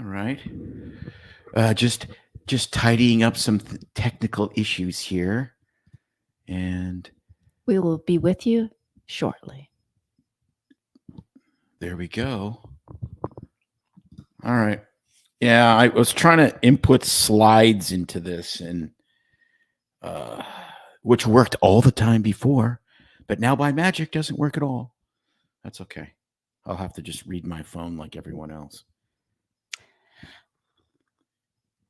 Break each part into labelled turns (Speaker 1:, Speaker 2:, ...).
Speaker 1: right. Just tidying up some technical issues here, and
Speaker 2: we will be with you shortly.
Speaker 1: there we go. All right. Yeah, I was trying to input slides into this, and which worked all the time before, but now by magic doesn't work at all. That's okay. I'll have to just read my phone like everyone else.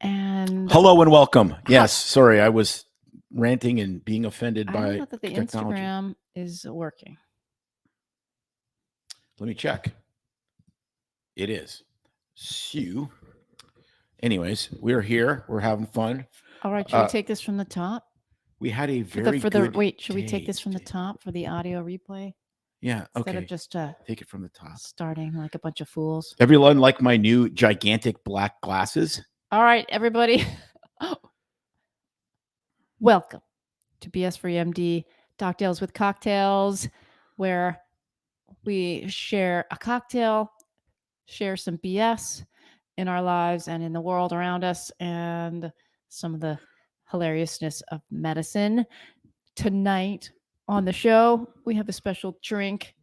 Speaker 2: And
Speaker 1: hello and welcome. Yes, sorry, I was ranting and being offended by
Speaker 2: I don't know that the
Speaker 1: technology.
Speaker 2: Instagram is working.
Speaker 1: Let me check. It is. So, anyways, we're here. We're having fun.
Speaker 2: All right, should we take this from the top?
Speaker 1: We had a very good
Speaker 2: wait. Should we
Speaker 1: day
Speaker 2: take this from the
Speaker 1: today.
Speaker 2: top for the audio replay?
Speaker 1: Yeah.
Speaker 2: Instead
Speaker 1: Okay.
Speaker 2: of just
Speaker 1: take it from the top.
Speaker 2: Starting like a bunch of fools.
Speaker 1: Everyone like my new gigantic black glasses?
Speaker 2: All right, everybody. Welcome to BS Free MD, Doctales with Cocktails, where we share a cocktail, share some BS in our lives and in the world around us, and some of the hilariousness of medicine. Tonight on the show, we have a special drink.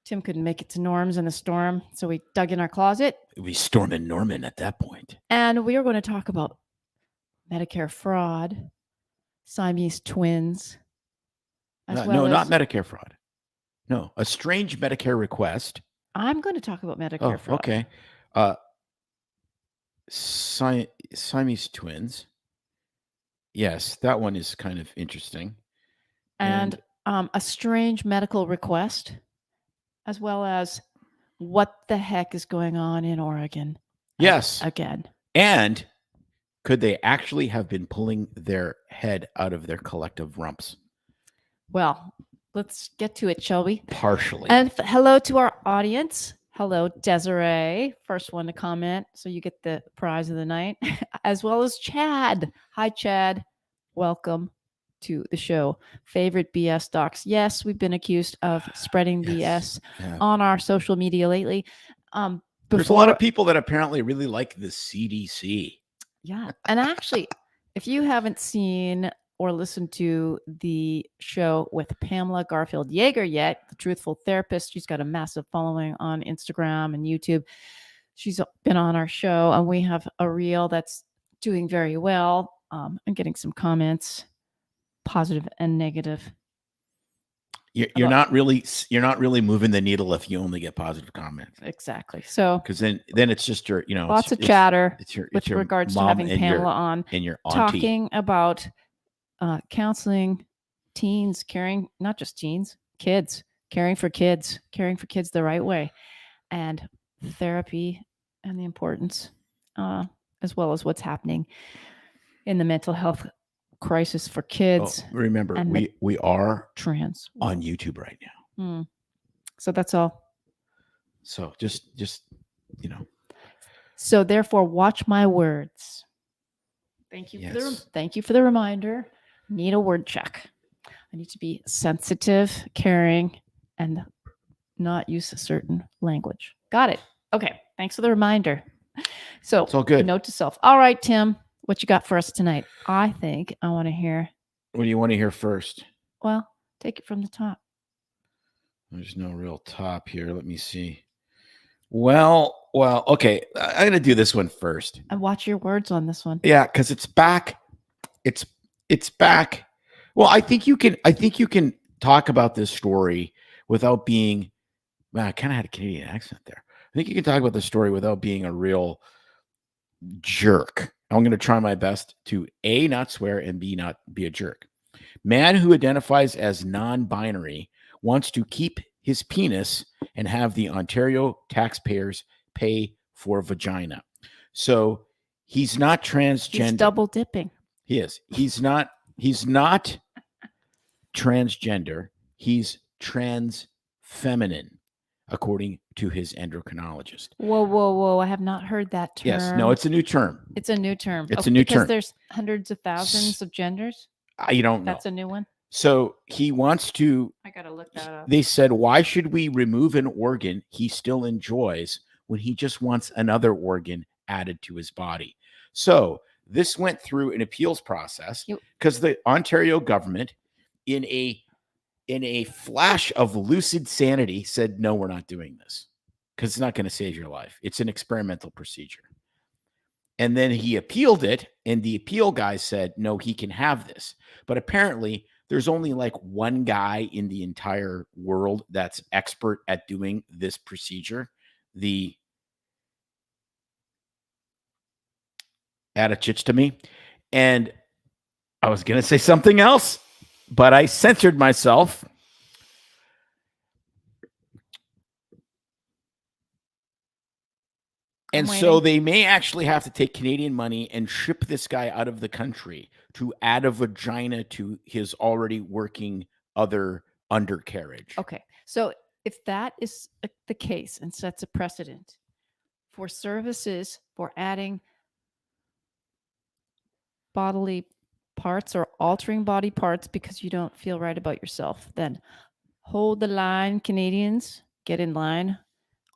Speaker 2: Tim couldn't make it to Norm's in the storm, so we dug in our closet.
Speaker 1: We storming Norman at that point.
Speaker 2: And we are going to talk about Medicare fraud, Siamese twins.
Speaker 1: No, not Medicare fraud. No, a strange Medicare request.
Speaker 2: I'm going to talk about Medicare fraud.
Speaker 1: Okay. Siamese twins. Yes, that one is kind of interesting.
Speaker 2: And a strange medical request, as well as what the heck is going on in Oregon.
Speaker 1: Yes.
Speaker 2: Again.
Speaker 1: And could they actually have been pulling their head out of their collective rumps?
Speaker 2: Well, let's get to it, shall we?
Speaker 1: Partially.
Speaker 2: And hello to our audience. Hello, Desiree, first one to comment. So you get the prize of the night, as well as Chad. Hi, Chad. Welcome to the show. Favorite BS docs. Yes, we've been accused of spreading BS on our social media lately.
Speaker 1: There's a lot of people that apparently really like the CDC.
Speaker 2: Yeah. And actually, if you haven't seen or listened to the show with Pamela Garfield Yeager yet, the Truthful Therapist, she's got a massive following on Instagram and YouTube. She's been on our show, and we have a reel that's doing very well and getting some comments, positive and negative.
Speaker 1: You're not really moving the needle if you only get positive comments.
Speaker 2: Exactly. So
Speaker 1: because then it's just your
Speaker 2: lots of chatter with
Speaker 1: your
Speaker 2: regards to having Pamela on
Speaker 1: and your auntie
Speaker 2: talking about counseling teens, caring, not just teens, kids, caring for kids the right way, and therapy and the importance, as well as what's happening in the mental health crisis for kids.
Speaker 1: Remember, we are
Speaker 2: trans
Speaker 1: on YouTube right now.
Speaker 2: So that's all.
Speaker 1: So just
Speaker 2: So therefore, watch my words. Thank you for the reminder. Need a word check. I need to be sensitive, caring, and not use a certain language. Got it. Okay. Thanks for the reminder. So
Speaker 1: it's all good.
Speaker 2: Note to self. All right, Tim, what you got for us tonight? I think I want to hear.
Speaker 1: What do you want to hear first?
Speaker 2: Well, take it from the top.
Speaker 1: There's no real top here. Let me see. Well, okay. I'm going to do this one first.
Speaker 2: And watch your words on this one.
Speaker 1: Yeah, because it's back. It's back. Well, I think you can talk about this story without being. Well, I kind of had a Canadian accent there. I think you can talk about the story without being a real jerk. I'm going to try my best to A, not swear, and B, not be a jerk. Man who identifies as non-binary wants to keep his penis and have the Ontario taxpayers pay for vagina. So he's not transgender.
Speaker 2: He's double dipping.
Speaker 1: He is. He's not transgender. He's trans feminine, according to his endocrinologist.
Speaker 2: Whoa. I have not heard that term.
Speaker 1: Yes. No, it's a new term.
Speaker 2: It's a new term.
Speaker 1: It's a new term.
Speaker 2: Because there's hundreds of thousands of genders?
Speaker 1: You don't know.
Speaker 2: That's a new one?
Speaker 1: So he wants to.
Speaker 2: I got to look that up.
Speaker 1: They said, why should we remove an organ he still enjoys when he just wants another organ added to his body. So this went through an appeals process
Speaker 2: You-
Speaker 1: because the Ontario government, in a flash of lucid sanity, said, no, we're not doing this because it's not going to save your life. It's an experimental procedure. And then he appealed it, and the appeal guy said, no, he can have this. But apparently, there's only like one guy in the entire world that's expert at doing this procedure. The attitude to me. And I was going to say something else, but I censored myself. And so they may actually have to take Canadian money and ship this guy out of the country to add a vagina to his already working other undercarriage.
Speaker 2: Okay. So if that is the case and sets a precedent for services for adding bodily parts or altering body parts because you don't feel right about yourself, then hold the line, Canadians. Get in line.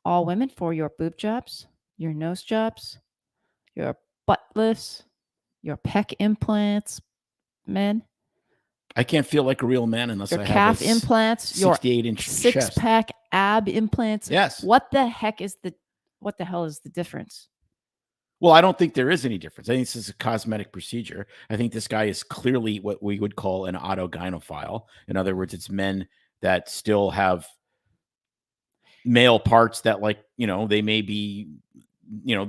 Speaker 2: All women for your boob jobs, your nose jobs, your butt lifts, your pec implants, men.
Speaker 1: I can't feel like a real man unless
Speaker 2: your
Speaker 1: I
Speaker 2: calf
Speaker 1: have a
Speaker 2: implants, your
Speaker 1: 68-inch chest.
Speaker 2: six-pack ab implants.
Speaker 1: Yes.
Speaker 2: What the hell is the difference?
Speaker 1: Well, I don't think there is any difference. I think this is a cosmetic procedure. I think this guy is clearly what we would call an autogynophile. In other words, it's men that still have male parts that, like, they may be,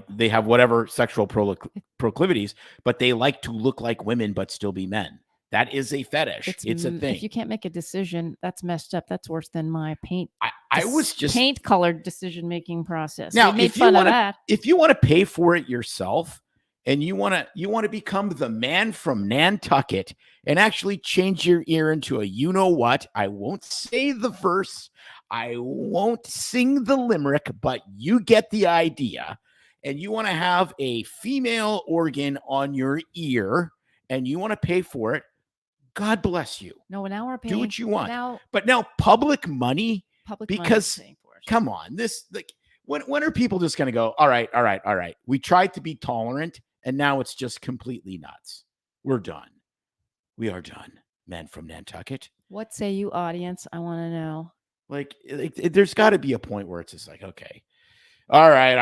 Speaker 1: they have whatever sexual proclivities, but they like to look like women but still be men. That is a fetish. It's a thing.
Speaker 2: If you can't make a decision, that's messed up. That's worse than my paint.
Speaker 1: I was just
Speaker 2: paint colored decision making process.
Speaker 1: Now,
Speaker 2: we made fun of that.
Speaker 1: If you want to pay for it yourself, and you want to become the man from Nantucket and actually change your ear into a you-know-what, I won't say the verse, I won't sing the limerick, but you get the idea. And you want to have a female organ on your ear, and you want to pay for it, God bless you.
Speaker 2: No, now we're paying.
Speaker 1: Do what you want.
Speaker 2: Now,
Speaker 1: but now public money,
Speaker 2: because
Speaker 1: come on, this, like, when are people just going to go, all right. We tried to be tolerant, and now it's just completely nuts. We're done. We are done. Men from Nantucket.
Speaker 2: What say you, audience? I want to know.
Speaker 1: Like there's got to be a point where it's just like, okay, all right.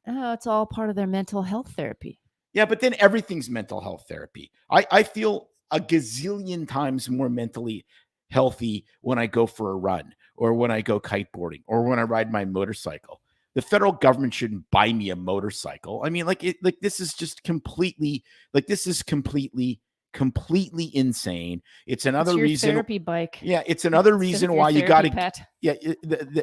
Speaker 2: Oh, it's all part of their mental health therapy.
Speaker 1: Yeah, but then everything's mental health therapy. I feel a gazillion times more mentally healthy when I go for a run, or when I go kiteboarding, or when I ride my motorcycle. The federal government shouldn't buy me a motorcycle. I mean, this is just completely insane. It's another reason.
Speaker 2: Therapy bike.
Speaker 1: Yeah, it's another reason why you got to. Yeah,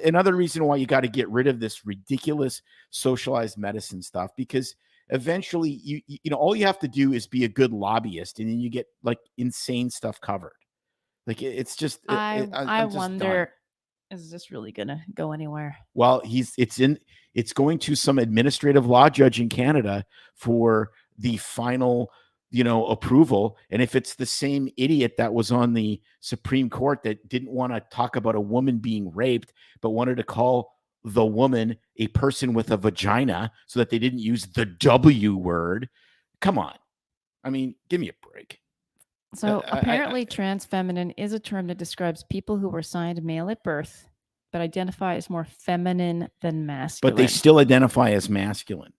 Speaker 1: another reason why you got to get rid of this ridiculous socialized medicine stuff, because eventually you know all you have to do is be a good lobbyist, and then you get like insane stuff covered. Like it's just.
Speaker 2: I wonder, is this really gonna go anywhere?
Speaker 1: Well, it's going to some administrative law judge in Canada for the final, approval. And if it's the same idiot that was on the Supreme Court that didn't want to talk about a woman being raped, but wanted to call the woman a person with a vagina so that they didn't use the W word. Come on. I mean, give me a break.
Speaker 2: So apparently trans feminine is a term that describes people who were assigned male at birth, but identify as more feminine than masculine.
Speaker 1: But they still identify as masculine.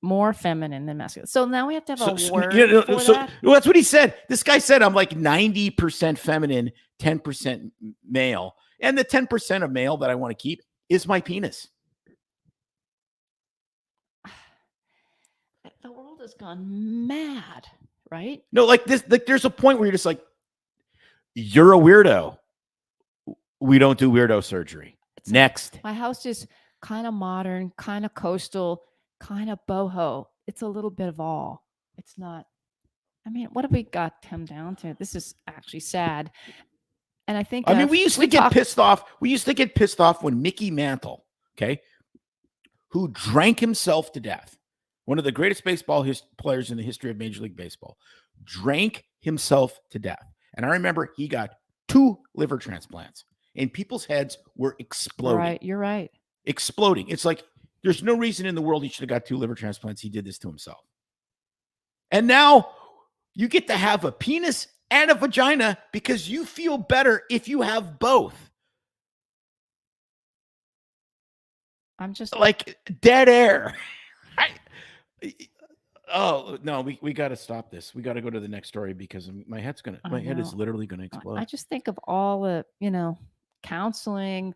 Speaker 2: More feminine than masculine. So now we have to have a word for that?
Speaker 1: Well, that's what he said. This guy said, I'm like 90% feminine, 10% male. And the 10% of male that I want to keep is my penis.
Speaker 2: The world has gone mad, right?
Speaker 1: No, like this, like there's a point where you're just like, you're a weirdo. We don't do weirdo surgery. Next.
Speaker 2: My house is kind of modern, kind of coastal, kind of boho. It's a little bit of all. It's not. I mean, what have we got come down to? This is actually sad. And I think
Speaker 1: we used to get pissed off. We used to get pissed off when Mickey Mantle, okay, who drank himself to death, one of the greatest baseball players in the history of Major League Baseball, drank himself to death. And I remember he got 2 liver transplants, and people's heads were exploding.
Speaker 2: Right, you're right.
Speaker 1: Exploding. It's like, There's no reason in the world he should have got 2 liver transplants. He did this to himself. And now you get to have a penis and a vagina because you feel better if you have both.
Speaker 2: I'm just
Speaker 1: like dead air. Oh no, we got to stop this. We got to go to the next story because my head is literally gonna explode.
Speaker 2: I just think of all the counseling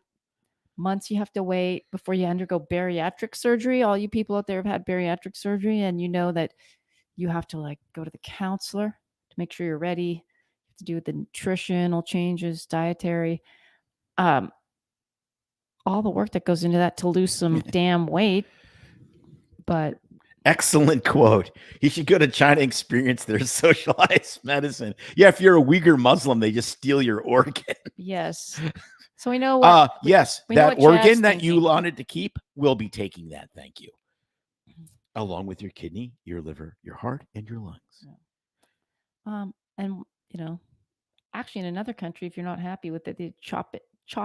Speaker 2: months you have to wait before you undergo bariatric surgery. All you people out there have had bariatric surgery, and you know that you have to like go to the counselor to make sure you're ready. You have to do the nutritional changes, dietary, all the work that goes into that to lose some damn weight. But
Speaker 1: excellent quote. You should go to China and experience their socialized medicine. Yeah, if you're a Uyghur Muslim, they just steal your organ.
Speaker 2: Yes. So we know what.
Speaker 1: Yes,
Speaker 2: we know
Speaker 1: that
Speaker 2: what Chad's
Speaker 1: organ that you
Speaker 2: thinking.
Speaker 1: wanted to keep, we'll be taking that. Thank you. Along with your kidney, your liver, your heart, and your lungs.
Speaker 2: And actually, in another country, if you're not happy with it, they chop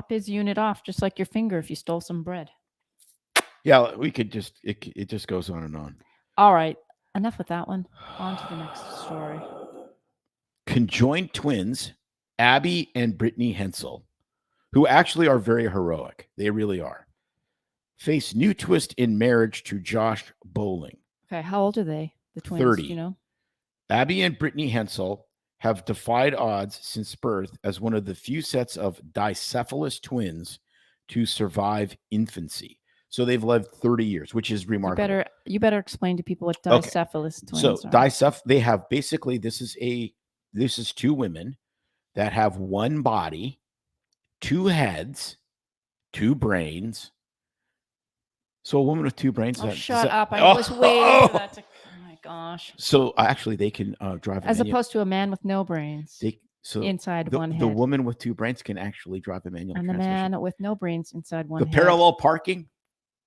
Speaker 2: his unit off, just like your finger if you stole some bread.
Speaker 1: Yeah, we could just it just goes on and on.
Speaker 2: All right, enough with that one. On to the next story.
Speaker 1: Conjoined twins, Abby and Brittany Hensel, who actually are very heroic. They really are. Face new twist in marriage to Josh Bowling.
Speaker 2: Okay, how old are they? The twins,
Speaker 1: 30. Abby and Brittany Hensel have defied odds since birth as one of the few sets of dicephalous twins to survive infancy. So they've lived 30 years, which is remarkable.
Speaker 2: You better explain to people what dicephalous twins
Speaker 1: are. So they have basically this is 2 women that have 1 body, 2 heads, 2 brains. So a woman with 2 brains.
Speaker 2: Shut up! I was waiting for that to. Oh my gosh!
Speaker 1: So actually, they can drive.
Speaker 2: As opposed to a man with no brains. Inside one head.
Speaker 1: The woman with 2 brains can actually drive a manual transmission.
Speaker 2: And the man with no brains inside one head.
Speaker 1: The parallel parking,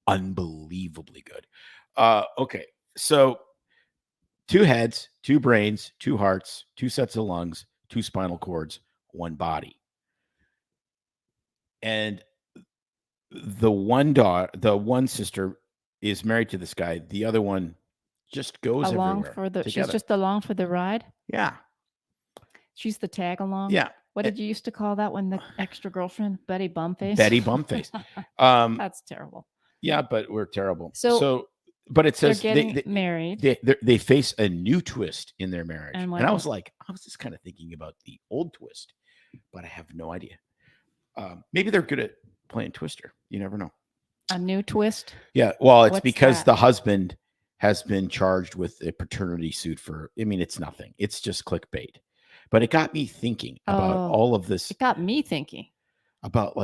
Speaker 1: unbelievably good. Okay, so 2 heads, 2 brains, 2 hearts, 2 sets of lungs, 2 spinal cords, 1 body. And the one sister is married to this guy. The other one just goes everywhere.
Speaker 2: She's just along for the ride?
Speaker 1: Yeah.
Speaker 2: She's the tag along?
Speaker 1: Yeah.
Speaker 2: What did you used to call that when the extra girlfriend? Betty Bumface?
Speaker 1: Betty Bumface.
Speaker 2: That's terrible.
Speaker 1: Yeah, but we're terrible.
Speaker 2: So
Speaker 1: but it says
Speaker 2: they're getting married.
Speaker 1: They face a new twist in their marriage.
Speaker 2: And
Speaker 1: I was just kind of thinking about the old twist, but I have no idea. Maybe they're good at playing Twister. You never know.
Speaker 2: A new twist?
Speaker 1: Yeah. Well, it's because the husband has been charged with a paternity suit it's nothing. It's just clickbait. But it got me thinking about all of this.
Speaker 2: It got me thinking
Speaker 1: about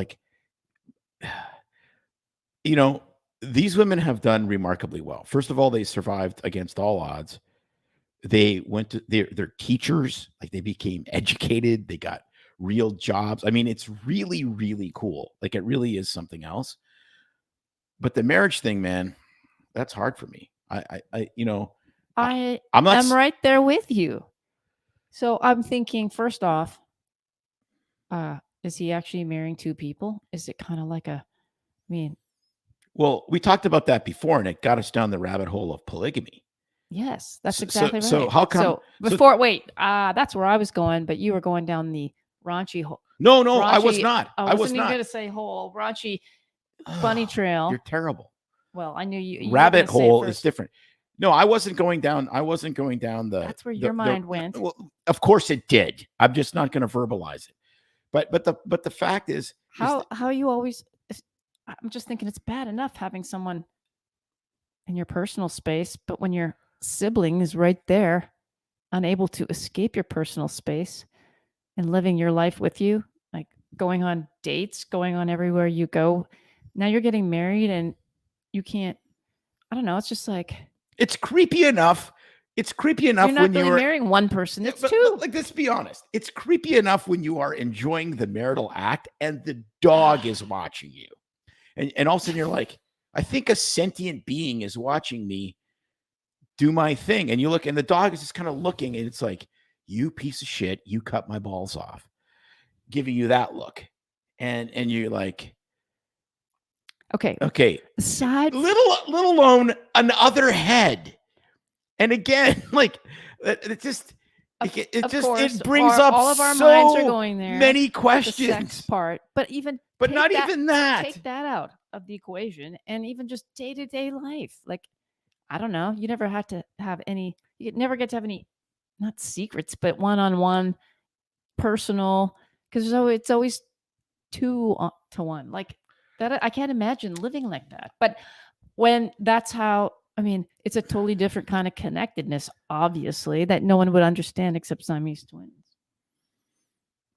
Speaker 1: these women have done remarkably well. First of all, they survived against all odds. They went to they're teachers. Like they became educated. They got real jobs. It's really, really cool. Like it really is something else. But the marriage thing, man, that's hard for me.
Speaker 2: I'm right there with you. So I'm thinking, first off, is he actually marrying 2 people? Is it kind of like
Speaker 1: well, we talked about that before, and it got us down the rabbit hole of polygamy.
Speaker 2: Yes, that's exactly right.
Speaker 1: So how come?
Speaker 2: That's where I was going, but you were going down the raunchy hole.
Speaker 1: No, I was not.
Speaker 2: I wasn't even going to say hole. Raunchy bunny trail.
Speaker 1: You're terrible.
Speaker 2: Well, I knew you.
Speaker 1: Rabbit hole is different. No, I wasn't going down the.
Speaker 2: That's where your mind went.
Speaker 1: Well, of course it did. I'm just not going to verbalize it. But the fact is
Speaker 2: how you always. I'm just thinking it's bad enough having someone in your personal space, but when your sibling is right there, unable to escape your personal space and living your life with you, like going on dates, going on everywhere you go. Now you're getting married and you can't. I don't know. It's just like.
Speaker 1: It's creepy enough. It's creepy enough
Speaker 2: when you're marrying one person. It's 2.
Speaker 1: But let's be honest. It's creepy enough when you are enjoying the marital act and the dog is watching you. And all of a sudden you're like, I think a sentient being is watching me do my thing. And you look, and the dog is just kind of looking, and it's like, you piece of shit, you cut my balls off. Giving you that look. And you're like,
Speaker 2: Okay.
Speaker 1: Okay.
Speaker 2: Aside
Speaker 1: Little alone another head. And again, like it just it brings up
Speaker 2: all of our
Speaker 1: so
Speaker 2: minds are going there.
Speaker 1: many
Speaker 2: The sex
Speaker 1: questions.
Speaker 2: part, but even
Speaker 1: But not even that.
Speaker 2: Take that out of the equation, and even just day-to-day life. Like, I don't know. You never had to have any. You never get to have any, not secrets, but one-on-one, personal. Because it's always 2-to-1. Like that, I can't imagine living like that. But when that's how, I mean, it's a totally different kind of connectedness, obviously, that no one would understand except Siamese twins.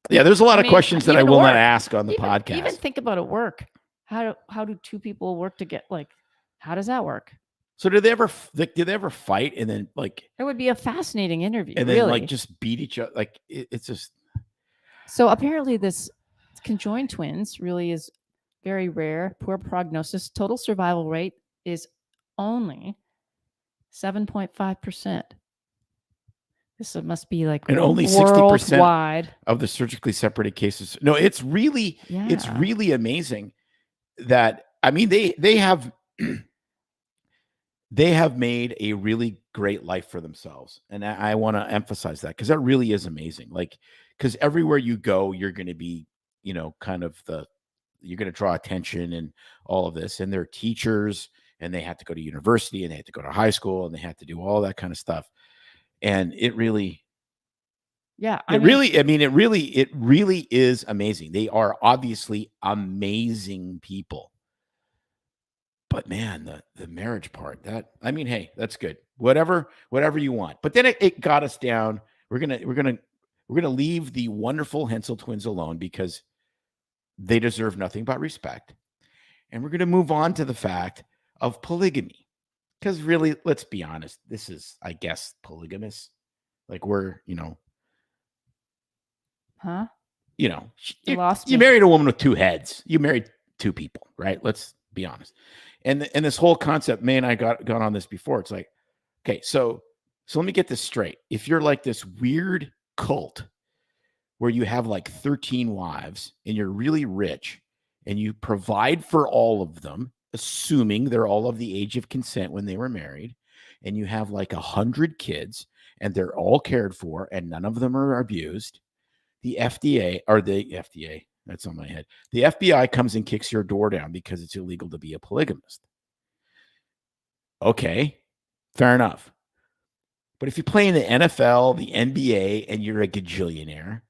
Speaker 1: Yeah, there's a lot
Speaker 2: I
Speaker 1: of
Speaker 2: mean,
Speaker 1: questions that I
Speaker 2: even at
Speaker 1: will not
Speaker 2: work.
Speaker 1: ask on the
Speaker 2: Even
Speaker 1: podcast.
Speaker 2: think about at work. How do two people work to get, like, how does that work?
Speaker 1: So did they ever fight and then like
Speaker 2: It would be a fascinating interview,
Speaker 1: and then
Speaker 2: really.
Speaker 1: like just beat each other? Like it's just
Speaker 2: So apparently this conjoined twins really is very rare, poor prognosis. Total survival rate is only 7.5%. This must be like
Speaker 1: and only 60%
Speaker 2: worldwide
Speaker 1: of the surgically separated cases. No, it's really amazing that, I mean, they have they have made a really great life for themselves. And I want to emphasize that because that really is amazing. Like, because everywhere you go, you're going to be, kind of you're going to draw attention and all of this. And they're teachers and they have to go to university and they have to go to high school and they have to do all that kind of stuff. And it really, it really is amazing. They are obviously amazing people. But man, the marriage part, hey, that's good. Whatever you want. But then it got us down. We're gonna leave the wonderful Hensel twins alone because they deserve nothing but respect. And we're gonna move on to the fact of polygamy. Because really, let's be honest, this is, I guess, polygamous. Like
Speaker 2: Huh?
Speaker 1: You married a woman with two heads. You married two people, right? Let's be honest. And this whole concept, man, I got on this before. It's like, okay, so let me get this straight. If you're like this weird cult where you have like 13 wives and you're really rich and you provide for all of them, assuming they're all of the age of consent when they were married, and you have like 100 kids and they're all cared for and none of them are abused, the FDA, that's on my head. The FBI comes and kicks your door down because it's illegal to be a polygamist. Okay, fair enough. But if you play in the NFL, the NBA, and you're a gajillionaire,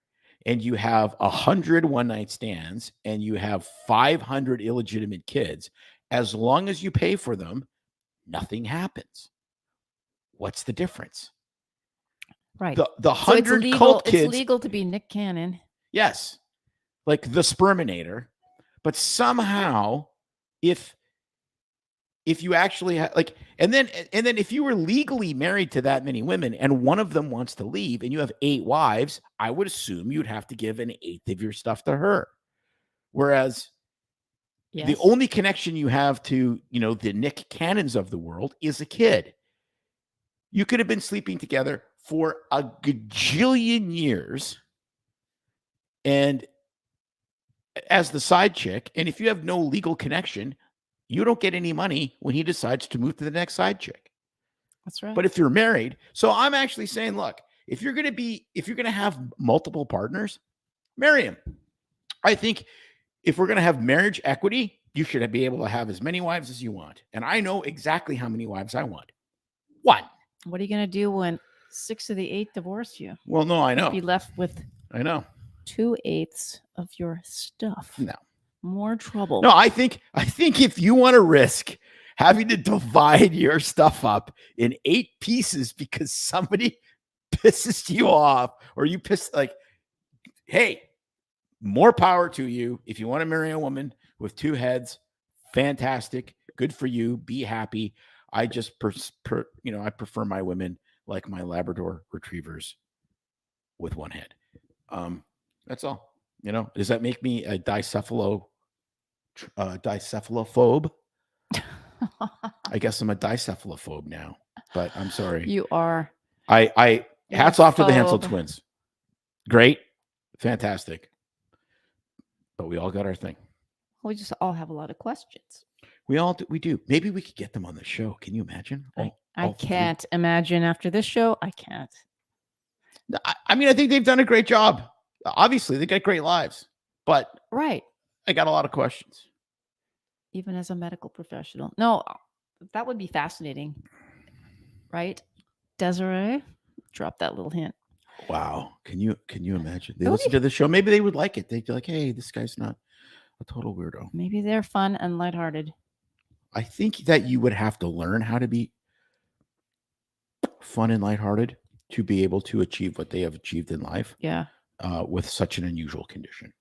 Speaker 1: and you have 100 one-night stands, and you have 500 illegitimate kids, as long as you pay for them, nothing happens. What's the difference?
Speaker 2: Right.
Speaker 1: The 100 cult kids.
Speaker 2: It's legal to be Nick Cannon.
Speaker 1: Yes. Like the Sperminator. But somehow, if you actually have, like, and then if you were legally married to that many women and one of them wants to leave and you have 8 wives, I would assume you'd have to give an 1/8 of your stuff to her. Whereas the only connection you have to, the Nick Cannons of the world is a kid. You could have been sleeping together for a gajillion years and as the side chick, and if you have no legal connection, you don't get any money when he decides to move to the next side chick.
Speaker 2: That's right.
Speaker 1: But if you're married, so I'm actually saying, look, if you're going to have multiple partners, marry him. I think if we're going to have marriage equity, you should be able to have as many wives as you want. And I know exactly how many wives I want. 1.
Speaker 2: What are you going to do when 6 of the 8 divorce you?
Speaker 1: Well, no, I know.
Speaker 2: You'd be left with 2/8 of your stuff.
Speaker 1: No.
Speaker 2: More trouble.
Speaker 1: No, I think if you want to risk having to divide your stuff up in 8 pieces because somebody pisses you off or you like, hey, more power to you. If you want to marry a woman with 2 heads, fantastic. Good for you. Be happy. I just, I prefer my women like my Labrador retrievers with 1 head. That's all. Does that make me a dicephalophobe? I guess I'm a dicephalophobe now, but I'm sorry.
Speaker 2: You are.
Speaker 1: I hats off to the Hensel twins. Great. Fantastic. But we all got our thing.
Speaker 2: We just all have a lot of questions.
Speaker 1: We do. Maybe we could get them on the show. Can you imagine?
Speaker 2: I
Speaker 1: all three?
Speaker 2: can't imagine after this show. I can't.
Speaker 1: I mean, I think they've done a great job. Obviously, they got great lives, but
Speaker 2: Right.
Speaker 1: I got a lot of questions.
Speaker 2: Even as a medical professional. No, that would be fascinating. Right? Desiree, drop that little hint.
Speaker 1: Wow. Can you imagine? They
Speaker 2: That would
Speaker 1: listen
Speaker 2: be-
Speaker 1: to the show. Maybe they would like it. They'd be like, hey, this guy's not a total weirdo.
Speaker 2: Maybe they're fun and lighthearted.
Speaker 1: I think that you would have to learn how to be fun and lighthearted to be able to achieve what they have achieved in life.
Speaker 2: Yeah.
Speaker 1: With such an unusual condition.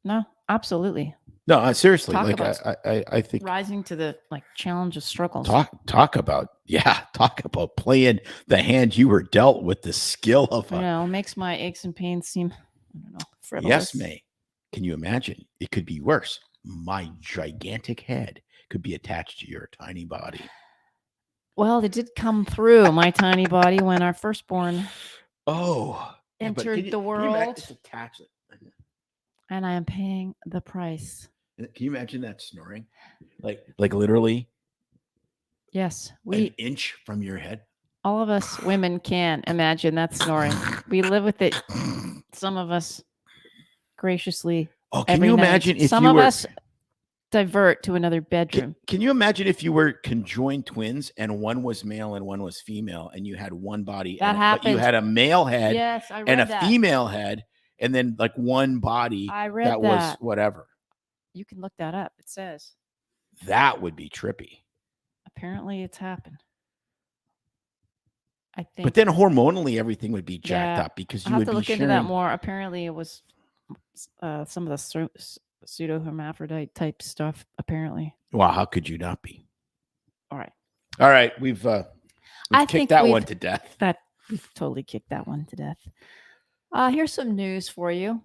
Speaker 2: No, absolutely.
Speaker 1: No, seriously.
Speaker 2: Talk
Speaker 1: Like
Speaker 2: about
Speaker 1: I think
Speaker 2: rising to the challenge of struggles.
Speaker 1: talk about playing the hand you were dealt with the skill of
Speaker 2: I know, makes my aches and pains seem, I don't know, frivolous.
Speaker 1: Yes, May. Can you imagine? It could be worse. My gigantic head could be attached to your tiny body.
Speaker 2: Well, it did come through my tiny body when our firstborn entered the world.
Speaker 1: It's attached.
Speaker 2: And I am paying the price.
Speaker 1: Can you imagine that snoring? Like literally
Speaker 2: Yes,
Speaker 1: an inch from your head.
Speaker 2: All of us women can imagine that snoring. We live with it. Some of us graciously.
Speaker 1: Oh, can you imagine if
Speaker 2: some of us divert to another bedroom?
Speaker 1: Can you imagine if you were conjoined twins and one was male and one was female, and you had one body?
Speaker 2: That happened.
Speaker 1: But you had a male head,
Speaker 2: yes, I read
Speaker 1: and a
Speaker 2: that.
Speaker 1: female head, and then like one body.
Speaker 2: I read that
Speaker 1: was whatever.
Speaker 2: You can look that up. It says
Speaker 1: that would be trippy.
Speaker 2: Apparently, it's happened. I think.
Speaker 1: But then hormonally, everything would be jacked up because you would be
Speaker 2: look
Speaker 1: sharing.
Speaker 2: into that more. Apparently, it was some of the pseudo hermaphrodite type stuff. Apparently.
Speaker 1: Wow, how could you not be?
Speaker 2: All
Speaker 1: right. We've kicked that one to death.
Speaker 2: We've totally kicked that one to death. Here's some news for you.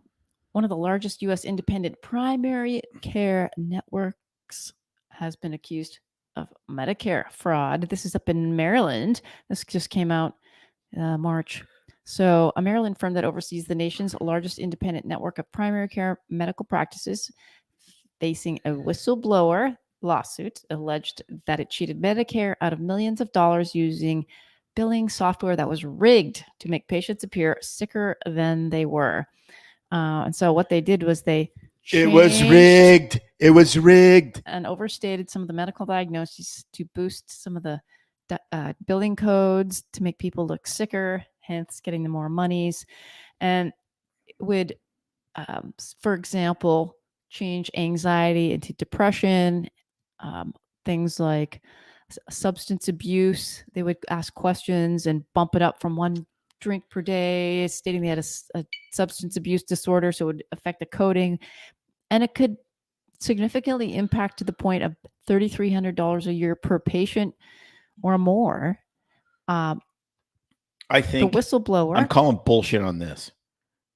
Speaker 2: One of the largest U.S. independent primary care networks has been accused of Medicare fraud. This is up in Maryland. This just came out March. So a Maryland firm that oversees the nation's largest independent network of primary care medical practices facing a whistleblower lawsuit alleged that it cheated Medicare out of millions of dollars using billing software that was rigged to make patients appear sicker than they were. And so what they did was it was rigged. It was rigged. And overstated some of the medical diagnoses to boost some of the billing codes to make people look sicker, hence getting them more monies. And it would, for example, change anxiety into depression, things like substance abuse. They would ask questions and bump it up from 1 drink per day, stating they had a substance abuse disorder, so it would affect the coding. And it could significantly impact to the point of $3,300 a year per patient or more.
Speaker 1: I think
Speaker 2: the whistleblower.
Speaker 1: I'm calling bullshit on this.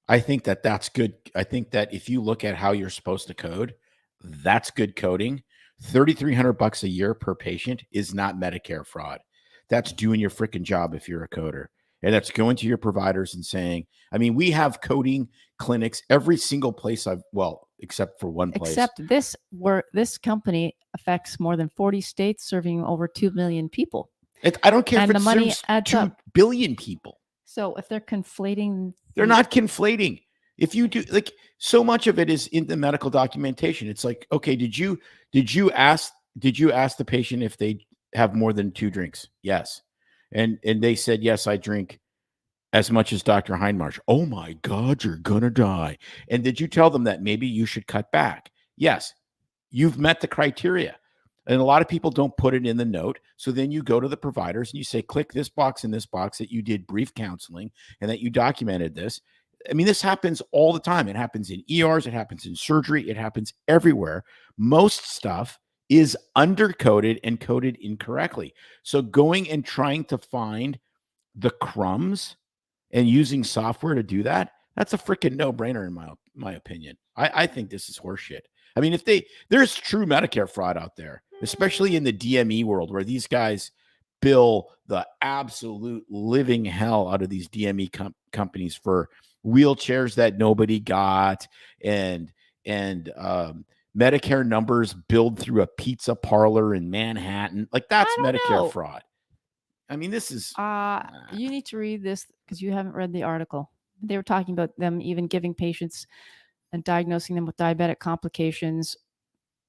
Speaker 1: I think that's good. I think that if you look at how you're supposed to code, that's good coding. $3,300 a year per patient is not Medicare fraud. That's doing your freaking job if you're a coder. And that's going to your providers and saying, I mean, we have coding clinics every single place except for one place.
Speaker 2: Except this company affects more than 40 states, serving over 2 million people.
Speaker 1: I don't care
Speaker 2: and
Speaker 1: if
Speaker 2: the money adds
Speaker 1: 2
Speaker 2: up.
Speaker 1: billion people.
Speaker 2: So if they're conflating,
Speaker 1: they're not conflating. If you do, like, so much of it is in the medical documentation. It's like, okay, did you ask the patient if they have more than 2 drinks? Yes. And they said, yes, I drink as much as Dr. Hindmarsh. Oh my God, you're going to die. And did you tell them that maybe you should cut back? Yes. You've met the criteria. And a lot of people don't put it in the note. So then you go to the providers and you say, click this box and this box that you did brief counseling and that you documented this. I mean, this happens all the time. It happens in ERs. It happens in surgery. It happens everywhere. Most stuff is undercoded and coded incorrectly. So going and trying to find the crumbs and using software to do that, that's a freaking no-brainer in my opinion. I think this is horseshit. I mean, there's true Medicare fraud out there, especially in the DME world where these guys bill the absolute living hell out of these DME companies for wheelchairs that nobody got and Medicare numbers billed through a pizza parlor in Manhattan. Like, that's Medicare fraud. I mean, this is...
Speaker 2: You need to read this because you haven't read the article. They were talking about them even giving patients and diagnosing them with diabetic complications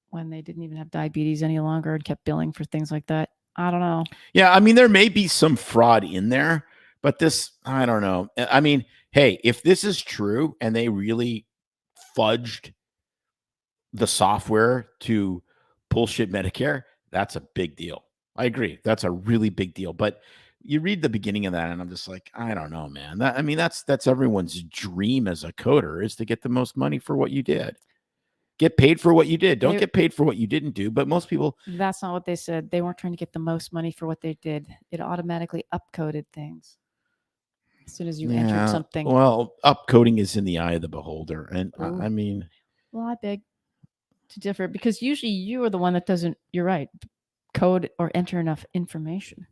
Speaker 2: when they didn't even have diabetes any longer and kept billing for things like that. I don't know.
Speaker 1: Yeah, I mean, there may be some fraud in there, but this, I don't know. I mean, hey, if this is true and they really fudged the software to bullshit Medicare, that's a big deal. I agree. That's a really big deal. But you read the beginning of that, and I'm just like, I don't know, man. I mean, that's everyone's dream as a coder, is to get the most money for what you did. Get paid for what you did. Don't get paid for what you didn't do. But most people...
Speaker 2: That's not what they said. They weren't trying to get the most money for what they did. It automatically upcoded things as soon as you entered something.
Speaker 1: Well, upcoding is in the eye of the beholder. And I mean...
Speaker 2: Well, I beg to differ, because usually you are the one that doesn't, you're right, code or enter enough information.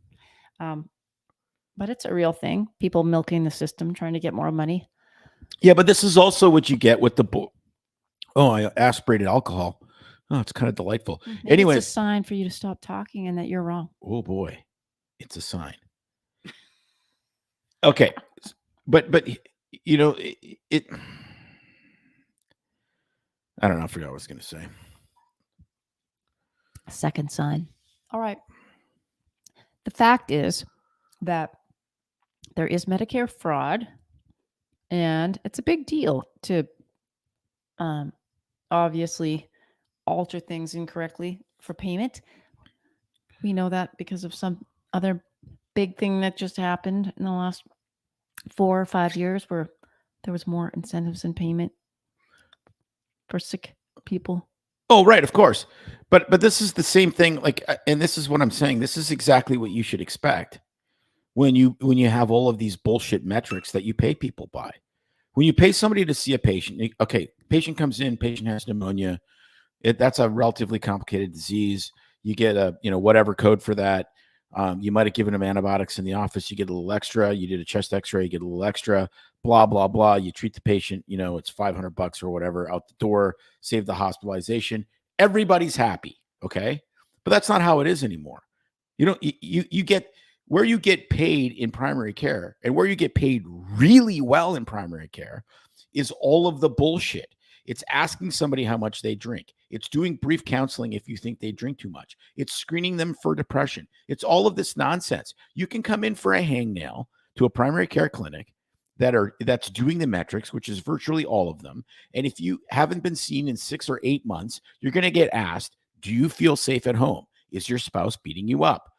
Speaker 2: But it's a real thing. People milking the system, trying to get more money.
Speaker 1: Yeah, but this is also what you get with the... I aspirated alcohol. Oh, it's kind of delightful. Anyway,
Speaker 2: it's a sign for you to stop talking and that you're wrong.
Speaker 1: Oh boy, it's a sign. Okay, but you know it. I don't know. I forgot what I was going to say.
Speaker 2: Second sign. All right. The fact is that there is Medicare fraud, and it's a big deal to obviously alter things incorrectly for payment. We know that because of some other big thing that just happened in the last 4 or 5 years, where there was more incentives in payment for sick people.
Speaker 1: Oh, right, of course. But this is the same thing. Like, and this is what I'm saying. This is exactly what you should expect when you have all of these bullshit metrics that you pay people by. When you pay somebody to see a patient, okay, patient comes in, patient has pneumonia. That's a relatively complicated disease. You get a, whatever code for that. You might have given them antibiotics in the office. You get a little extra. You did a chest x-ray, you get a little extra, blah, blah, blah. You treat the patient, it's $500 or whatever out the door, save the hospitalization. Everybody's happy. Okay. But that's not how it is anymore. You get where you get paid in primary care, and where you get paid really well in primary care is all of the bullshit. It's asking somebody how much they drink. It's doing brief counseling if you think they drink too much. It's screening them for depression. It's all of this nonsense. You can come in for a hangnail to a primary care clinic that's doing the metrics, which is virtually all of them. And if you haven't been seen in 6 or 8 months, you're going to get asked, do you feel safe at home? Is your spouse beating you up?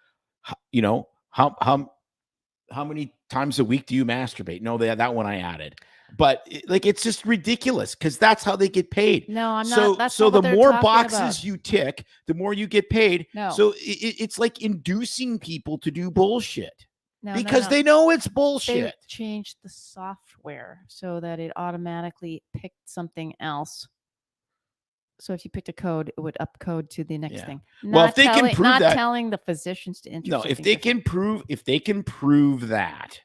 Speaker 1: How many times a week do you masturbate? No, that one I added. But it's just ridiculous, because that's how they get paid.
Speaker 2: No, I'm not. That's
Speaker 1: so
Speaker 2: not
Speaker 1: the
Speaker 2: what
Speaker 1: more
Speaker 2: they're
Speaker 1: boxes
Speaker 2: about.
Speaker 1: you tick, the more you get paid.
Speaker 2: No.
Speaker 1: So it's like inducing people to do bullshit because
Speaker 2: no.
Speaker 1: they know it's bullshit.
Speaker 2: They changed the software so that it automatically picked something else. So if you picked a code, it would upcode to the next thing.
Speaker 1: Well, if they can prove
Speaker 2: not
Speaker 1: that,
Speaker 2: telling the physicians to enter.
Speaker 1: No, if they can prove that,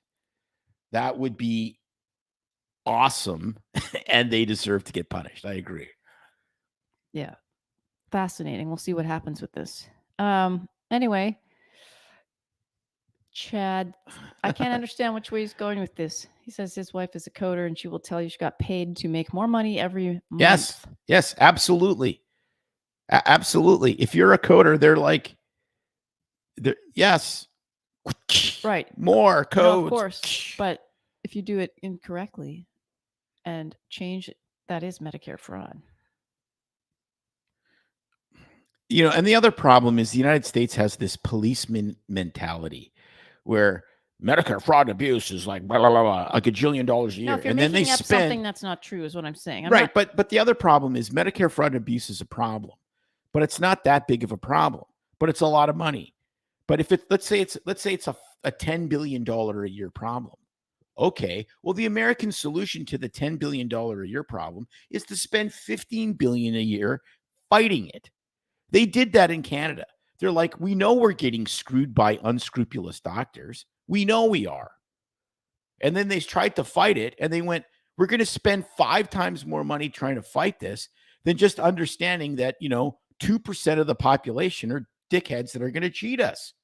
Speaker 1: that would be awesome, and they deserve to get punished. I agree.
Speaker 2: Yeah, fascinating. We'll see what happens with this. Anyway, Chad, I can't understand which way he's going with this. He says his wife is a coder, and she will tell you she got paid to make more money every month.
Speaker 1: Yes, absolutely. Absolutely. If you're a coder, they're like, yes.
Speaker 2: Right.
Speaker 1: More codes.
Speaker 2: No, of course. But if you do it incorrectly and change it, that is Medicare fraud.
Speaker 1: And the other problem is the United States has this policeman mentality where Medicare fraud and abuse is like blah, blah, blah, blah, like $1 gajillion a year.
Speaker 2: No, if you're
Speaker 1: and then they
Speaker 2: making up
Speaker 1: spend
Speaker 2: something that's not true is what I'm saying.
Speaker 1: But the other problem is Medicare fraud and abuse is a problem, but it's not that big of a problem, but it's a lot of money. But if let's say it's a $10 billion a year problem. Okay, well, the American solution to the $10 billion a year problem is to spend $15 billion a year fighting it. They did that in Canada. They're like, we know we're getting screwed by unscrupulous doctors. We know we are. And then they tried to fight it, and they went, we're going to spend 5 times more money trying to fight this than just understanding that, 2% of the population are dickheads that are going to cheat us.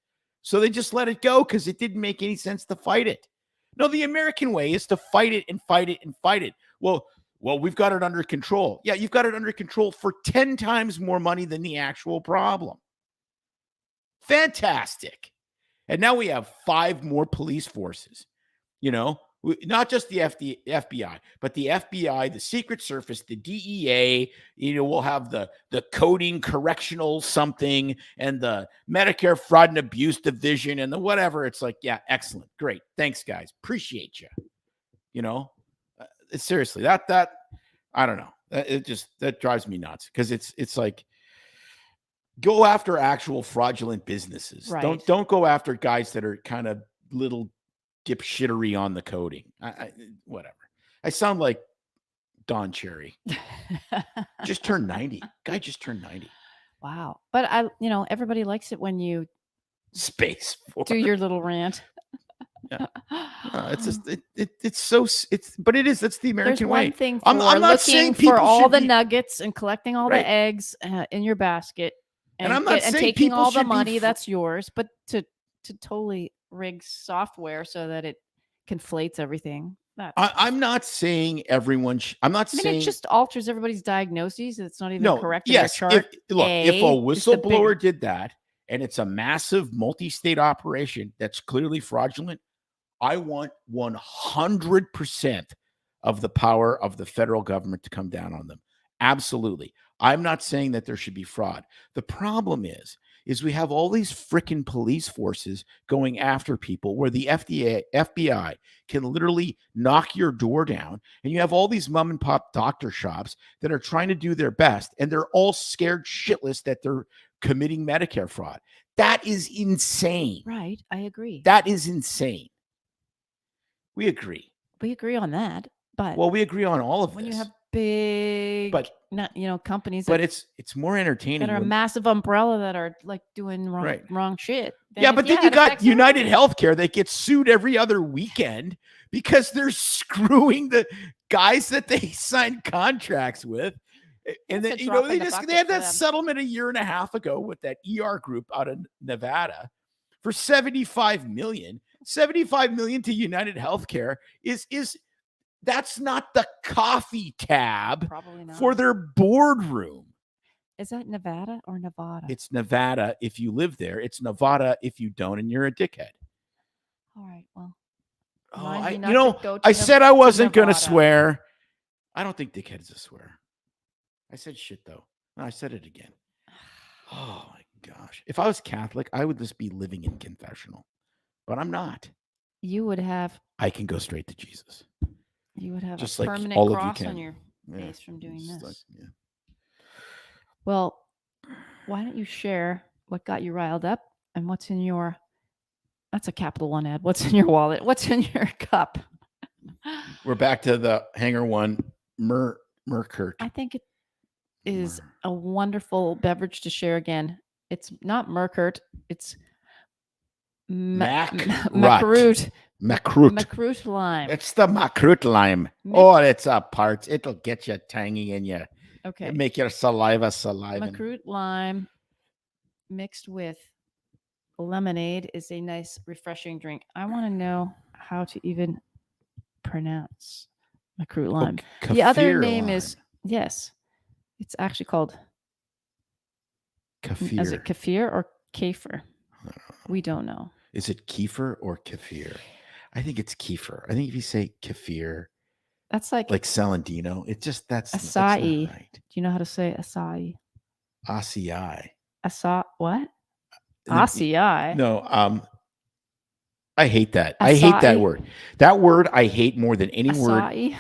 Speaker 1: So they just let it go because it didn't make any sense to fight it. No, the American way is to fight it and fight it and fight it. Well, we've got it under control. Yeah, you've got it under control for 10 times more money than the actual problem. Fantastic. And now we have 5 more police forces, not just the FBI, but the FBI, the Secret Service, the DEA, we'll have the coding correctional something and the Medicare fraud and abuse division and the whatever. It's like, yeah, excellent. Great. Thanks, guys. Appreciate you. Seriously, that I don't know. That drives me nuts because it's like, go after actual fraudulent businesses.
Speaker 2: Right.
Speaker 1: Don't go after guys that are kind of little dipshittery on the coding. Whatever. I sound like Don Cherry. Just turned 90. Guy just turned 90.
Speaker 2: Wow. But everybody likes it when you
Speaker 1: Space Force.
Speaker 2: do your little rant.
Speaker 1: Yeah. It's just but it is. That's the American
Speaker 2: There's
Speaker 1: way.
Speaker 2: one thing for
Speaker 1: I'm not
Speaker 2: looking
Speaker 1: saying
Speaker 2: for
Speaker 1: people
Speaker 2: all
Speaker 1: should
Speaker 2: the
Speaker 1: be-
Speaker 2: nuggets and collecting all
Speaker 1: Right.
Speaker 2: the eggs in your basket,
Speaker 1: And I'm not
Speaker 2: and
Speaker 1: saying
Speaker 2: taking
Speaker 1: people
Speaker 2: all the
Speaker 1: should be
Speaker 2: money
Speaker 1: fr-
Speaker 2: that's yours, but to totally rig software so that it conflates everything.
Speaker 1: I'm not saying everyone. I'm not
Speaker 2: I mean,
Speaker 1: saying
Speaker 2: it just alters everybody's diagnoses. It's not even
Speaker 1: no.
Speaker 2: correct in
Speaker 1: Yes.
Speaker 2: your chart.
Speaker 1: If a
Speaker 2: is the big-
Speaker 1: whistleblower did that, and it's a massive multi-state operation that's clearly fraudulent, I want 100% of the power of the federal government to come down on them. Absolutely. I'm not saying that there should be fraud. The problem is we have all these freaking police forces going after people where the FBI can literally knock your door down, and you have all these mom and pop doctor shops that are trying to do their best, and they're all scared shitless that they're committing Medicare fraud. That is insane.
Speaker 2: Right. I agree.
Speaker 1: That is insane. We agree.
Speaker 2: We agree on that. But
Speaker 1: Well, we agree on all of
Speaker 2: when
Speaker 1: this.
Speaker 2: you have big, companies
Speaker 1: But
Speaker 2: that
Speaker 1: it's more entertaining.
Speaker 2: are a
Speaker 1: when-
Speaker 2: massive umbrella that are like doing wrong shit.
Speaker 1: Yeah, but then you got United Healthcare that gets sued every other weekend because they're screwing the guys that they signed contracts with. And
Speaker 2: That's
Speaker 1: then
Speaker 2: a drop in the
Speaker 1: they
Speaker 2: bucket
Speaker 1: had
Speaker 2: for
Speaker 1: that
Speaker 2: them.
Speaker 1: settlement a year and a half ago with that ER group out of Nevada for $75 million. $75 million to United Healthcare is that's not the coffee tab
Speaker 2: Probably not.
Speaker 1: for their boardroom.
Speaker 2: Is that Nevada or Nevada?
Speaker 1: It's Nevada if you live there. It's Nevada if you don't, and you're a dickhead.
Speaker 2: All right. Well,
Speaker 1: Oh,
Speaker 2: remind me not to go to
Speaker 1: I said I wasn't going to
Speaker 2: Nevada.
Speaker 1: swear. I don't think dickhead is a swear. I said shit, though. No, I said it again. Oh, my gosh. If I was Catholic, I would just be living in confessional. But I'm not.
Speaker 2: You would have
Speaker 1: I can go straight to Jesus. Just
Speaker 2: a
Speaker 1: like
Speaker 2: permanent
Speaker 1: all of you
Speaker 2: cross
Speaker 1: can.
Speaker 2: on your
Speaker 1: Yeah,
Speaker 2: face from doing
Speaker 1: it's
Speaker 2: this.
Speaker 1: like, yeah.
Speaker 2: Well, why don't you share what got you riled up and what's in your? That's a Capital One ad. What's in your wallet? What's in your cup?
Speaker 1: We're back to the Hanger One Merkert.
Speaker 2: I think it is a wonderful beverage to share again. It's not Merkert. It's Makrut. Makrut lime.
Speaker 1: It's the Makrut lime. Oh, it's a part. It'll get you tangy and you
Speaker 2: Okay.
Speaker 1: make your saliva.
Speaker 2: Makrut lime mixed with lemonade is a nice, refreshing drink. I want to know how to even pronounce Makrut lime. The other name is, yes, it's actually called
Speaker 1: Kefir.
Speaker 2: Is it kefir or kefir? We don't know.
Speaker 1: Is it kefir or kefir? I think it's kefir. I think if you say kefir,
Speaker 2: that's like
Speaker 1: Celandino. It just that's
Speaker 2: acai.
Speaker 1: not right.
Speaker 2: Do you know how to say acai?
Speaker 1: Acai.
Speaker 2: What? Acai.
Speaker 1: No. I hate that. I hate that word. That word I hate more than any word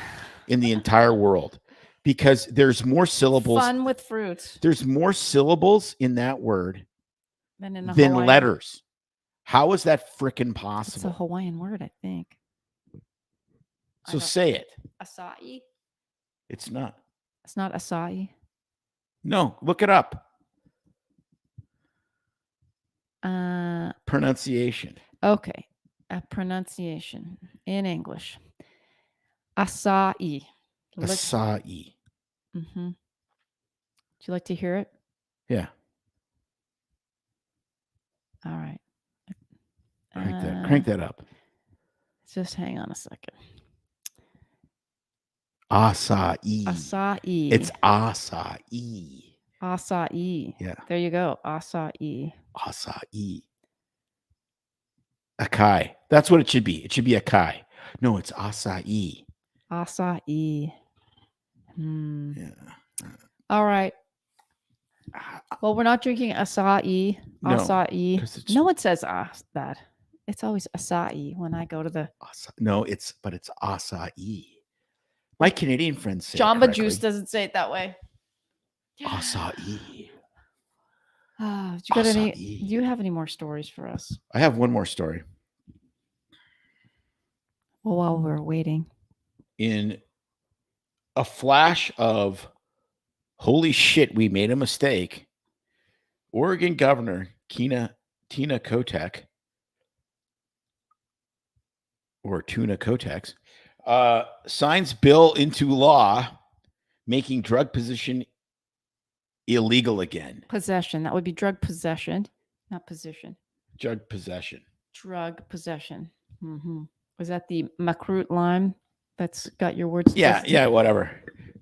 Speaker 1: in the entire world because there's more syllables.
Speaker 2: Fun with fruits.
Speaker 1: There's more syllables in that word
Speaker 2: than
Speaker 1: letters. How is that freaking possible?
Speaker 2: It's a Hawaiian word, I think.
Speaker 1: So say it.
Speaker 2: Acai?
Speaker 1: It's not.
Speaker 2: It's not acai.
Speaker 1: No, look it up.
Speaker 2: Pronunciation. Okay. Pronunciation in English. Acai.
Speaker 1: Acai.
Speaker 2: Mm-hmm. you like to hear it?
Speaker 1: Yeah.
Speaker 2: All right.
Speaker 1: Crank that up.
Speaker 2: Just hang on a second.
Speaker 1: Acai.
Speaker 2: Acai.
Speaker 1: It's acai.
Speaker 2: Acai.
Speaker 1: Yeah.
Speaker 2: There you go. Acai.
Speaker 1: Acai. Acai. That's what it should be. It should be acai. No, it's acai.
Speaker 2: Acai.
Speaker 1: Yeah.
Speaker 2: All right. Well, we're not drinking acai.
Speaker 1: No,
Speaker 2: Acai.
Speaker 1: 'cause it's-
Speaker 2: No one says that. It's always acai when I go to the.
Speaker 1: No, it's acai. My Canadian friends say
Speaker 2: Jamba
Speaker 1: it
Speaker 2: Juice
Speaker 1: correctly.
Speaker 2: doesn't say it that way.
Speaker 1: Acai.
Speaker 2: Do you got any?
Speaker 1: Acai.
Speaker 2: Do you have any more stories for us?
Speaker 1: I have one more story.
Speaker 2: Well, while we're waiting,
Speaker 1: In a flash of holy shit, we made a mistake, Oregon Governor Tina Kotek, or Tuna Kotex, signs bill into law making drug possession illegal again.
Speaker 2: possession. That would be drug possession, not position.
Speaker 1: Drug possession.
Speaker 2: Drug possession. Was that the Macroot lime that's got your words?
Speaker 1: Yeah,
Speaker 2: twisted?
Speaker 1: yeah, whatever.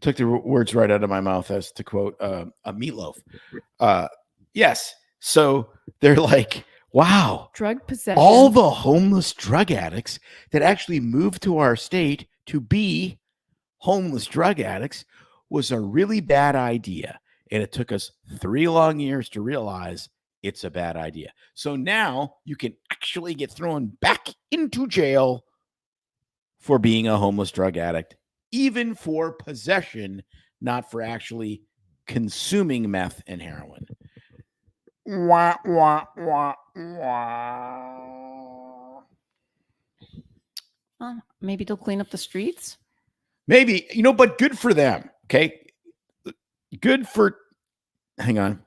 Speaker 1: Took the words right out of my mouth, as to quote a Meatloaf. Yes. So they're like, wow,
Speaker 2: Drug possession.
Speaker 1: all the homeless drug addicts that actually moved to our state to be homeless drug addicts was a really bad idea. And it took us 3 long years to realize it's a bad idea. So now you can actually get thrown back into jail for being a homeless drug addict, even for possession, not for actually consuming meth and heroin. Wah, wah, wah, wah.
Speaker 2: Maybe they'll clean up the streets.
Speaker 1: Maybe, but good for them. Okay. Good for, hang on,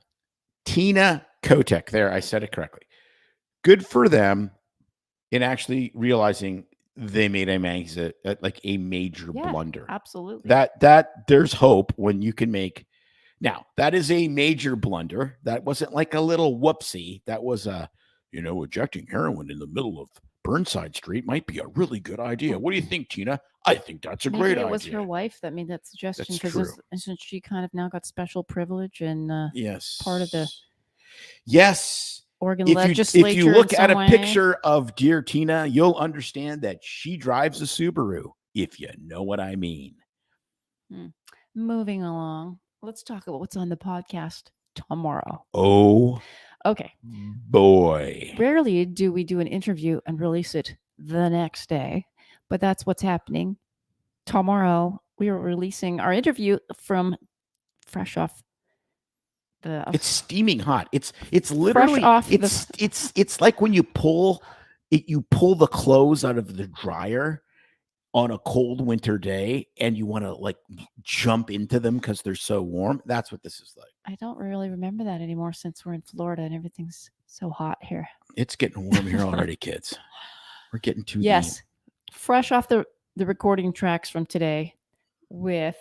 Speaker 1: Tina Kotek. There, I said it correctly. Good for them in actually realizing they made a major blunder.
Speaker 2: Absolutely.
Speaker 1: That there's hope when you can make. Now, that is a major blunder. That wasn't like a little whoopsie. That was ejecting heroin in the middle of Burnside Street might be a really good idea. What do you think, Tina? I think that's a great idea.
Speaker 2: Maybe it was her wife that made that suggestion, because isn't she kind of now got special privilege and
Speaker 1: yes,
Speaker 2: part of the Oregon legislature?
Speaker 1: If you look at a picture of dear Tina, you'll understand that she drives a Subaru, if you know what I mean.
Speaker 2: Moving along, let's talk about what's on the podcast tomorrow.
Speaker 1: Oh,
Speaker 2: okay.
Speaker 1: Boy.
Speaker 2: Rarely do we do an interview and release it the next day, but that's what's happening. Tomorrow, we are releasing our interview from fresh off the.
Speaker 1: It's steaming hot. It's literally
Speaker 2: off
Speaker 1: it's like when you pull the clothes out of the dryer on a cold winter day and you want to like jump into them because they're so warm. That's what this is like.
Speaker 2: I don't really remember that anymore since we're in Florida and everything's so hot here.
Speaker 1: It's getting warm here already, kids. We're getting too deep.
Speaker 2: Fresh off the recording tracks from today with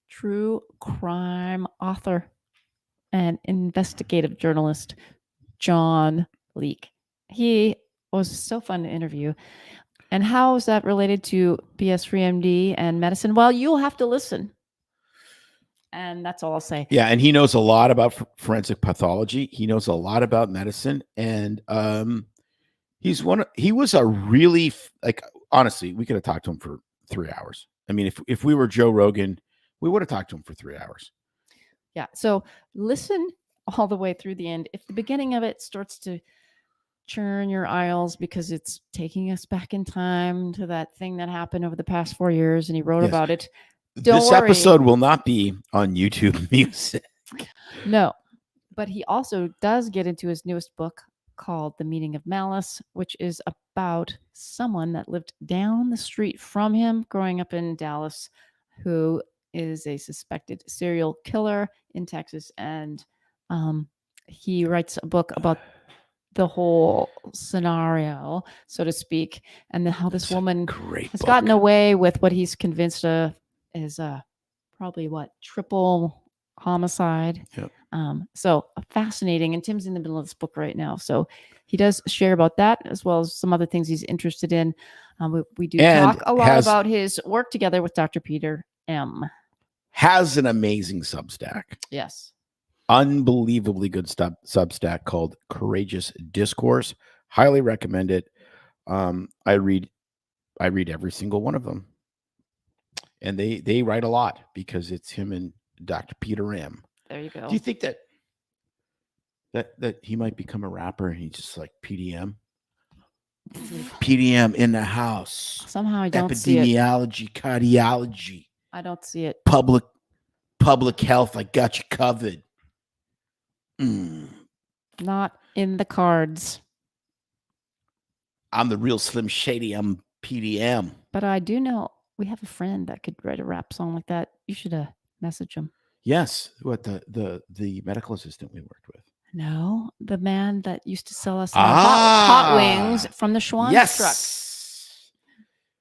Speaker 2: true crime author and investigative journalist John Leake. He was so fun to interview. And how is that related to BS Free MD and medicine? Well, you'll have to listen. And that's all I'll say.
Speaker 1: Yeah, and he knows a lot about forensic pathology. He knows a lot about medicine, and he was a really honestly, we could have talked to him for 3 hours. I mean, if we were Joe Rogan, we would have talked to him for 3 hours.
Speaker 2: Yeah. So listen all the way through the end. If the beginning of it starts to churn your aisles because it's taking us back in time to that thing that happened over the past 4 years, and he wrote about it.
Speaker 1: This episode will not be on YouTube Music.
Speaker 2: No, but he also does get into his newest book called The Meaning of Malice, which is about someone that lived down the street from him growing up in Dallas, who is a suspected serial killer in Texas. And he writes a book about the whole scenario, so to speak, and how this woman has gotten away with what he's convinced of is probably triple homicide.
Speaker 1: Yep.
Speaker 2: So fascinating. And Tim's in the middle of this book right now. So he does share about that as well as some other things he's interested in. We do
Speaker 1: And
Speaker 2: talk a lot about his work together with Dr. Peter M.
Speaker 1: Has an amazing Substack.
Speaker 2: Yes.
Speaker 1: Unbelievably good Substack called Courageous Discourse. Highly recommend it. I read every single one of them. And they write a lot because it's him and Dr. Peter M.
Speaker 2: There you go.
Speaker 1: Do you think that he might become a rapper and he's just like PDM? PDM in the house.
Speaker 2: Somehow I don't see it.
Speaker 1: Epidemiology, cardiology.
Speaker 2: I don't see it.
Speaker 1: Public health. I got you covered.
Speaker 2: Not in the cards.
Speaker 1: I'm the real Slim Shady. I'm PDM.
Speaker 2: But I do know we have a friend that could write a rap song like that. You should message him.
Speaker 1: Yes. What the medical assistant we worked with?
Speaker 2: No, the man that used to sell us hot wings from the Schwan's truck.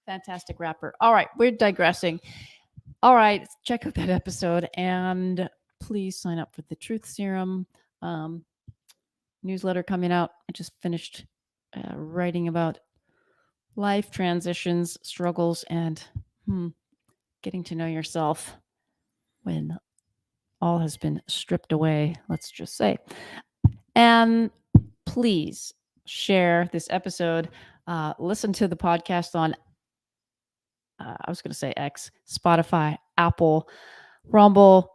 Speaker 2: Fantastic rapper. All right, we're digressing. All right, check out that episode and please sign up for the Truth Serum newsletter coming out. I just finished writing about life transitions, struggles, and getting to know yourself when all has been stripped away, let's just say. And please share this episode. Listen to the podcast on, I was going to say X, Spotify, Apple, Rumble,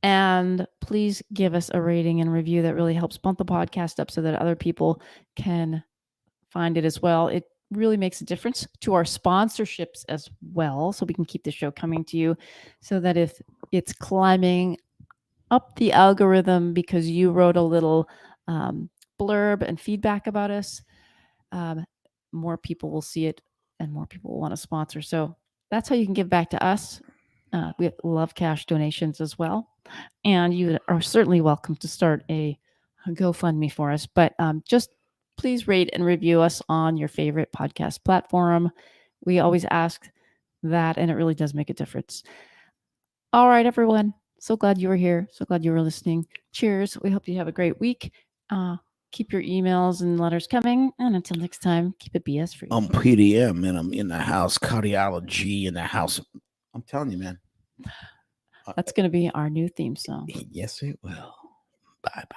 Speaker 2: and please give us a rating and review. That really helps bump the podcast up so that other people can find it as well. It really makes a difference to our sponsorships as well, so we can keep the show coming to you, so that if it's climbing up the algorithm because you wrote a little blurb and feedback about us, more people will see it and more people will want to sponsor. So that's how you can give back to us. We love cash donations as well. And you are certainly welcome to start a GoFundMe for us. But just please rate and review us on your favorite podcast platform. We always ask that, and it really does make a difference. All right, everyone. So glad you were here. So glad you were listening. Cheers. We hope you have a great week. Keep your emails and letters coming. And until next time, keep it BS free.
Speaker 1: I'm PDM and I'm in the house. Cardiology in the house. I'm telling you, man.
Speaker 2: That's going to be our new theme song.
Speaker 1: Yes, it will. Bye-bye.